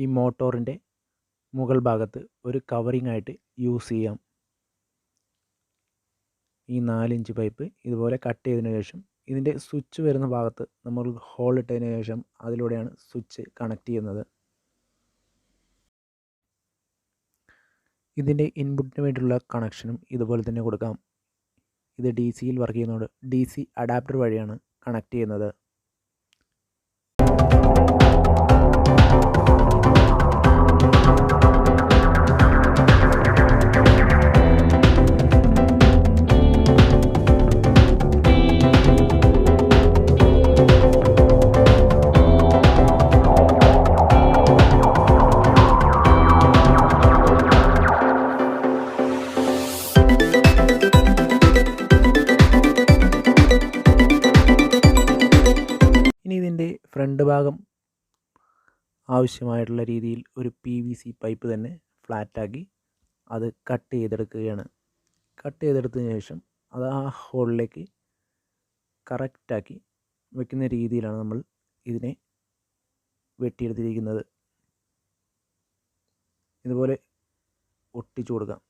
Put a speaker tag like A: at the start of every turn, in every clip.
A: ഈ മോട്ടോറിൻ്റെ മുകൾ ഭാഗത്ത് ഒരു കവറിംഗ് ആയിട്ട് യൂസ് ചെയ്യാം. ഈ 4 ഇഞ്ച് പൈപ്പ് ഇതുപോലെ കട്ട് ചെയ്തതിന് ശേഷം ഇതിൻ്റെ സ്വിച്ച് വരുന്ന ഭാഗത്ത് നമ്മൾ ഹോൾ ഇട്ടതിന് ശേഷം അതിലൂടെയാണ് സ്വിച്ച് കണക്ട് ചെയ്യുന്നത്. ഇതിൻ്റെ ഇൻപുട്ടിന് വേണ്ടിയുള്ള കണക്ഷനും ഇതുപോലെ തന്നെ കൊടുക്കാം. ഇത് DC-യിൽ വർക്ക് ചെയ്യുന്നതുകൊണ്ട് DC അഡാപ്റ്റർ വഴിയാണ് കണക്ട് ചെയ്യുന്നത്. ഇനി ഇതിൻ്റെ ഫ്രണ്ട് ഭാഗം ആവശ്യമായിട്ടുള്ള രീതിയിൽ ഒരു PVC പൈപ്പ് തന്നെ ഫ്ലാറ്റാക്കി അത് കട്ട് ചെയ്തെടുക്കുകയാണ്. കട്ട് ചെയ്തെടുത്തതിന് ശേഷം അത് ആ ഹോളിലേക്ക് കറക്റ്റാക്കി വെക്കുന്ന രീതിയിലാണ് നമ്മൾ ഇതിനെ വെട്ടിയെടുത്തിരിക്കുന്നത്. ഇതുപോലെ ഒട്ടിച്ചു കൊടുക്കാം.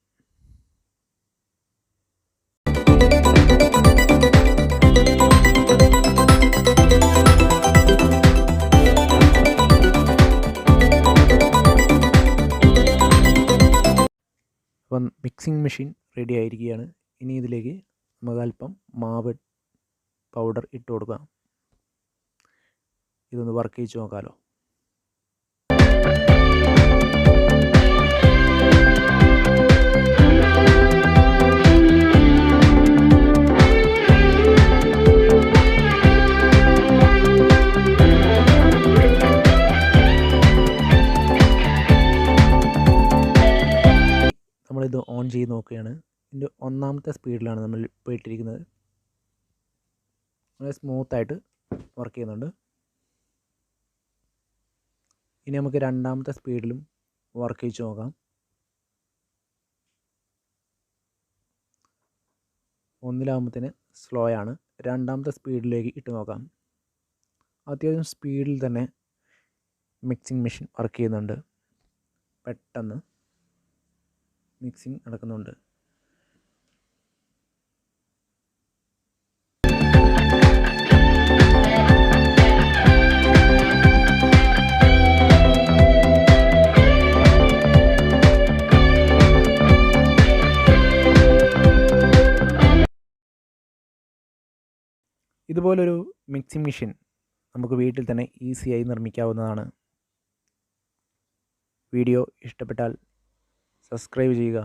A: അപ്പം മിക്സിംഗ് മെഷീൻ റെഡി ആയിരിക്കുകയാണ്. ഇനി ഇതിലേക്ക് നമുക്ക് അല്പം മാവ് പൗഡർ ഇട്ട് കൊടുക്കാം. ഇതൊന്ന് വർക്ക് ചെയ്ത് നോക്കാമല്ലോ. നമ്മളിത് ഓൺ ചെയ്ത് നോക്കുകയാണ്. ഇതിൻ്റെ 1ാമത്തെ സ്പീഡിലാണ് നമ്മൾ ഇപ്പോൾ ഇട്ടിരിക്കുന്നത്. വളരെ സ്മൂത്തായിട്ട് വർക്ക് ചെയ്യുന്നുണ്ട്. ഇനി നമുക്ക് 2ാമത്തെ സ്പീഡിലും വർക്ക് ചെയ്ത് നോക്കാം. 1ലാകുമ്പത്തിന് സ്ലോ ആണ്. 2ാമത്തെ സ്പീഡിലേക്ക് ഇട്ട് നോക്കാം. അത്യാവശ്യം സ്പീഡിൽ തന്നെ മിക്സിംഗ് മെഷീൻ വർക്ക് ചെയ്യുന്നുണ്ട്. പെട്ടെന്ന് മിക്സിംഗ് നടക്കുന്നുണ്ട്. ഇതുപോലൊരു മിക്സിംഗ് മെഷീൻ നമുക്ക് വീട്ടിൽ തന്നെ ഈസിയായി നിർമ്മിക്കാവുന്നതാണ്. വീഡിയോ ഇഷ്ടപ്പെട്ടാൽ സബ്സ്ക്രൈബ് ചെയ്യുക.